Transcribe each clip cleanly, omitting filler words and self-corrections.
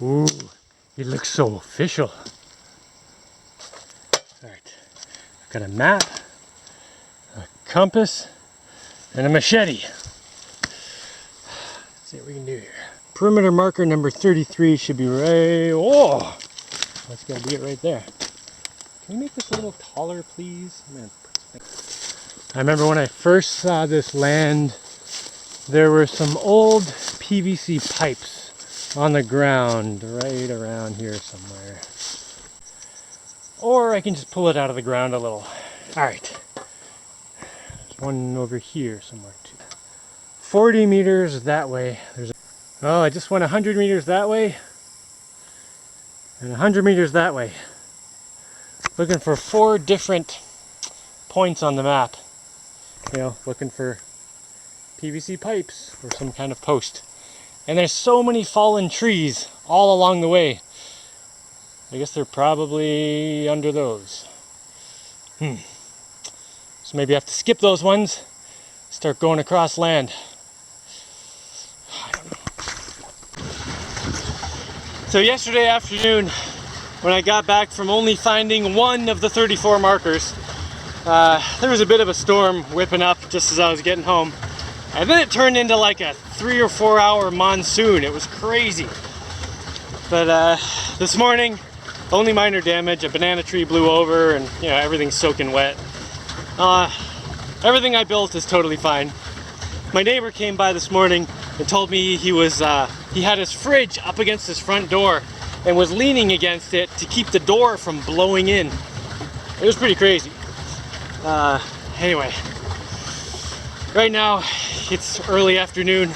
Ooh, it looks so official. Alright, I've got a map, a compass, and a machete. Let's see what we can do here. Perimeter marker number 33 should be right. Oh, that's gotta be it right there. Can you make this a little taller, please? I remember when I first saw this land, there were some old PVC pipes on the ground right around here somewhere. Or I can just pull it out of the ground a little. Alright. There's one over here somewhere too. 40 meters that way. Oh, I just went 100 meters that way. And 100 meters that way. Looking for 4 different points on the map. You know, looking for PVC pipes or some kind of post. And there's so many fallen trees all along the way. I guess they're probably under those. So maybe I have to skip those ones, start going across land. I don't know. So yesterday afternoon, when I got back from only finding one of the 34 markers, there was a bit of a storm whipping up just as I was getting home. And then it turned into like a 3 or 4 hour monsoon. It was crazy. But this morning, only minor damage. A banana tree blew over and you know, everything's soaking wet. Everything I built is totally fine. My neighbor came by this morning and told me he had his fridge up against his front door and was leaning against it to keep the door from blowing in. It was pretty crazy. Anyway, right now it's early afternoon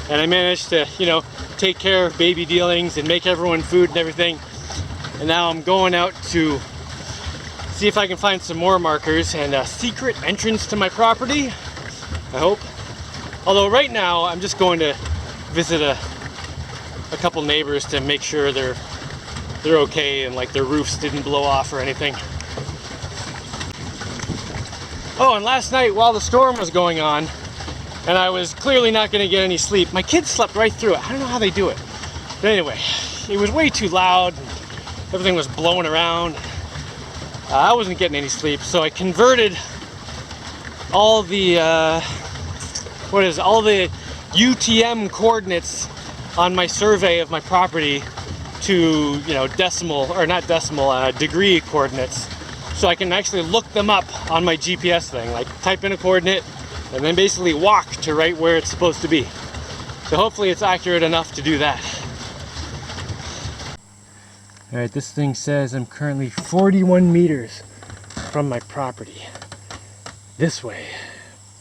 and I managed to, you know, take care of baby dealings and make everyone food and everything. And now I'm going out to see if I can find some more markers and a secret entrance to my property, I hope. Although right now I'm just going to visit a couple neighbors to make sure they're okay and like their roofs didn't blow off or anything. Oh, and last night while the storm was going on and I was clearly not going to get any sleep, my kids slept right through it. I don't know how they do it. But anyway, it was way too loud. Everything was blowing around. I wasn't getting any sleep, so I converted all the all the UTM coordinates on my survey of my property to, you know, degree coordinates, so I can actually look them up on my GPS thing. Like type in a coordinate and then basically walk to right where it's supposed to be. So hopefully it's accurate enough to do that. Alright, this thing says I'm currently 41 meters from my property. This way.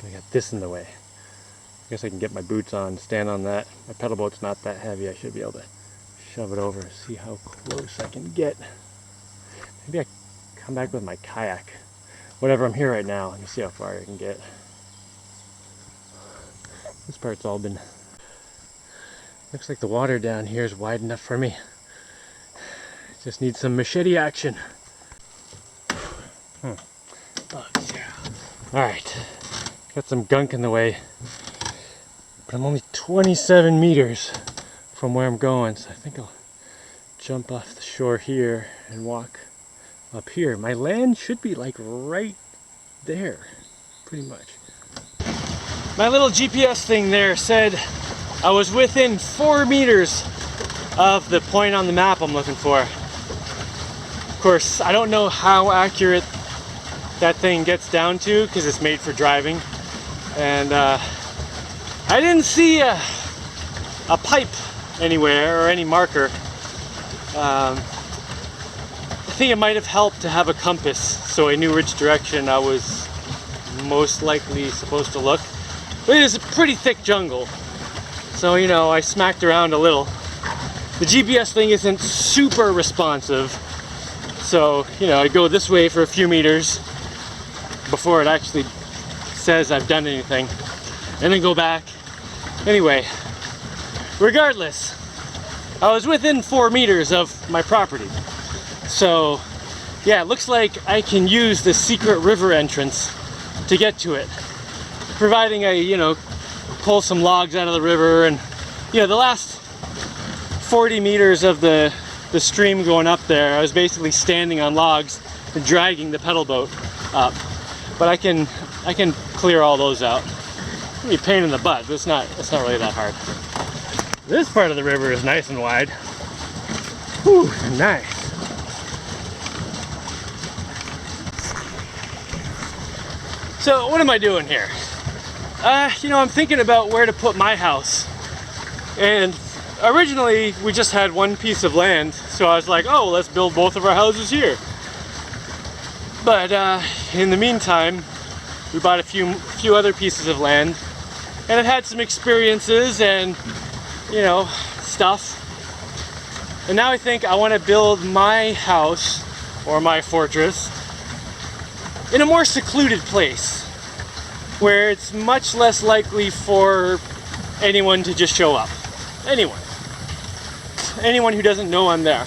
I got this in the way. I guess I can get my boots on, stand on that. My pedal boat's not that heavy. I should be able to shove it over and see how close I can get. Maybe I come back with my kayak. Whatever, I'm here right now. Let me see how far I can get. This part's all been... Looks like the water down here is wide enough for me. Just need some machete action. Bugs, yeah. Alright, got some gunk in the way, but I'm only 27 meters from where I'm going, so I think I'll jump off the shore here and walk up here. My land should be like right there, pretty much. My little GPS thing there said I was within 4 meters of the point on the map I'm looking for. Of course, I don't know how accurate that thing gets down to because it's made for driving, and I didn't see a pipe anywhere or any marker. I think it might have helped to have a compass so I knew which direction I was most likely supposed to look. But it is a pretty thick jungle, so you know, I smacked around a little. The GPS thing isn't super responsive, so you know, I go this way for a few meters before it actually says I've done anything, and then go back. Anyway, regardless, I was within 4 meters of my property. So yeah, it looks like I can use the secret river entrance to get to it, providing I, you know, pull some logs out of the river. And you know, the last 40 meters of the stream going up there, I was basically standing on logs and dragging the pedal boat up. But I can clear all those out. It'll be a pain in the butt, but it's not really that hard. This part of the river is nice and wide. Whew, nice. So what am I doing here? You know, I'm thinking about where to put my house. And originally we just had one piece of land, so I was like, oh, let's build both of our houses here. But in the meantime, we bought a few other pieces of land, and I've had some experiences and, you know, stuff. And now I think I want to build my house, or my fortress, in a more secluded place, where it's much less likely for anyone to just show up. Anyone who doesn't know I'm there.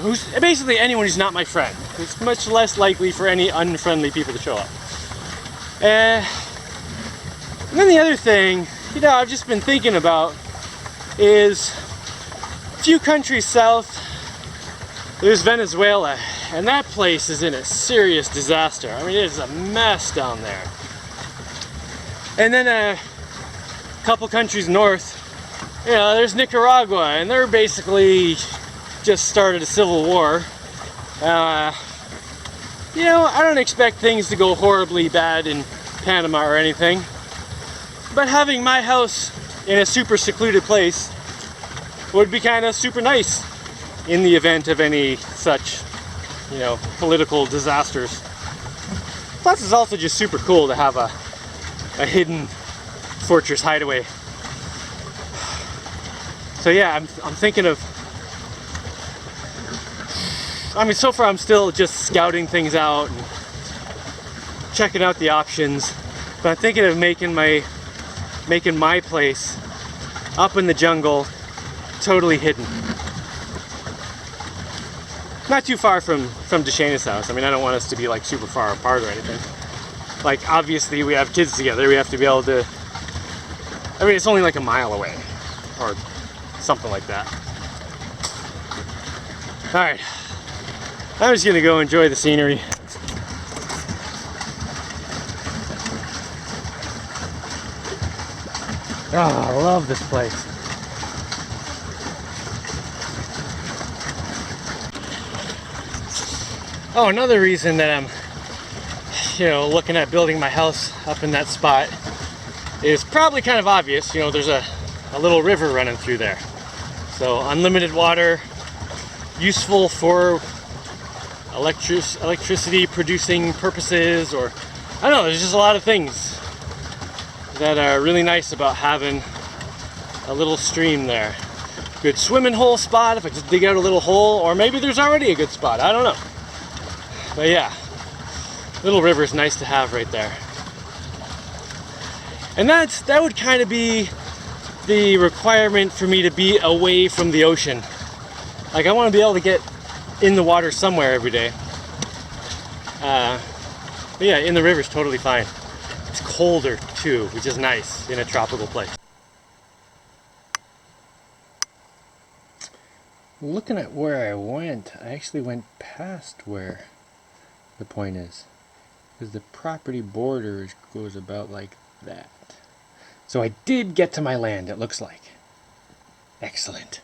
Who's basically anyone who's not my friend. It's much less likely for any unfriendly people to show up. And then the other thing, you know, I've just been thinking about is a few countries south, there's Venezuela, and that place is in a serious disaster. I mean, it is a mess down there. And then a couple countries north, you know, there's Nicaragua, and they're basically just started a civil war. You know, I don't expect things to go horribly bad in Panama or anything, but having my house in a super secluded place would be kind of super nice in the event of any such, you know, political disasters. Plus, it's also just super cool to have a hidden fortress hideaway. So yeah, I'm thinking of, I mean, so far I'm still just scouting things out and checking out the options, but I'm thinking of making my place up in the jungle, totally hidden. Not too far from Deshana's house. I mean, I don't want us to be like super far apart or anything. Like, obviously we have kids together, we have to be able to, I mean, it's only like a mile away, or something like that. Alright, I'm just gonna go enjoy the scenery. Oh, I love this place. Oh, another reason that I'm, you know, looking at building my house up in that spot is probably kind of obvious. You know, there's a little river running through there. So unlimited water, useful for electricity producing purposes, or I don't know, there's just a lot of things that are really nice about having a little stream there. Good swimming hole spot if I just dig out a little hole, or maybe there's already a good spot, I don't know. But yeah, little river's nice to have right there. And that would kind of be the requirement for me to be away from the ocean. Like, I want to be able to get in the water somewhere every day. But yeah, in the river's totally fine. It's colder too, which is nice in a tropical place. Looking at where I went, I actually went past where the point is, because the property border goes about like that. So I did get to my land, it looks like. Excellent.